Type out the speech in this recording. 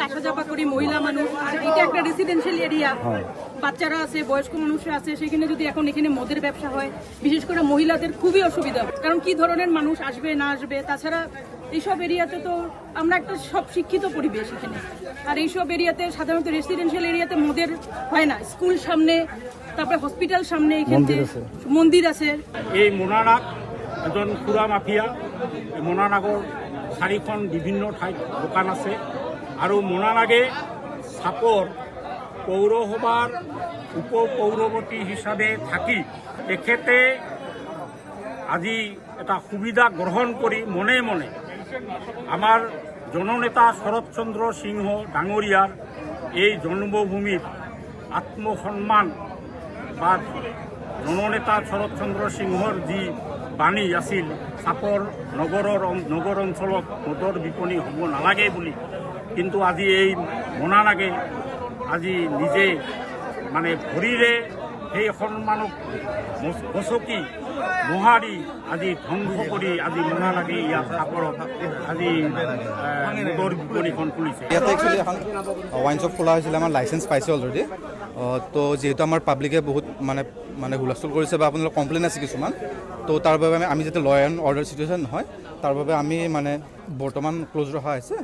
আসা যাওয়া করি মহিলা মানুষ, আর এটা একটা রেসিডেন্সিয়াল এরিয়া, বাচ্চারা আছে, বয়স্ক মানুষরা আছে, সেখানে যদি এখন এখানে মদের ব্যবসা হয়, বিশেষ করে মহিলাদের খুবই অসুবিধা। কারণ কি ধরনের মানুষ আসবে না আসবে, তাছাড়া এইসব এরিয়াতে তো আমরা একটা সব শিক্ষিত পরিবেশ এখানে, আর এইসব এরিয়াতে সাধারণত রেসিডেন্সিয়াল এরিয়াতে মদের হয় না। স্কুল সামনে, তারপরে হসপিটাল সামনে, এখানে মন্দির আছে। এই মোনানাগ এজন খুৰা মাফিয়া। মোনানাগৰ চাৰিখন বিভিন্ন ঠাইত দোকান আছে আৰু মোনানাগে চাপৰ পৌৰসভাৰ উপ পৌৰপতি হিচাপে থাকি তেখেতে আজি এটা সুবিধা গ্ৰহণ কৰি মনে মনে আমাৰ জননেতা শৰৎচন্দ্ৰ সিংহ ডাঙৰীয়াৰ এই জন্মভূমিত আত্মসন্মান বা জননেতা শৰৎচন্দ্ৰ সিংহৰ যি বাণী আছিল, চাপৰ নগৰ অঞ্চলত মদৰ বিপণী হ'ব নালাগে বুলি, কিন্তু আজি এই মোনানাগে আজি নিজে মানে ভৰিৰে সেই সন্মানক গচকি মোহাৰি আজি ধ্বংস কৰি আজি মোনানাগে ইয়াত চাপৰত আজি মদৰ বিপণীখন খুলিছে। ইয়াতে একচুৱেলি এখন ৱাইন শ্বপ খোলা হৈছিলে, আমাৰ লাইচেঞ্চ পাইছে অলৰেডি। তো যিহেতু আমাৰ পাব্লিকে বহুত মানে হুলস্থুল কৰিছে বা আপোনালোকৰ কমপ্লেইন আছে কিছুমান, তো তাৰ বাবে আমি যাতে ল এণ্ড অৰ্ডাৰ চিটুৱেশ্যন নহয়, তাৰ বাবে আমি মানে বৰ্তমান ক্ল'জ ৰখা হৈছে।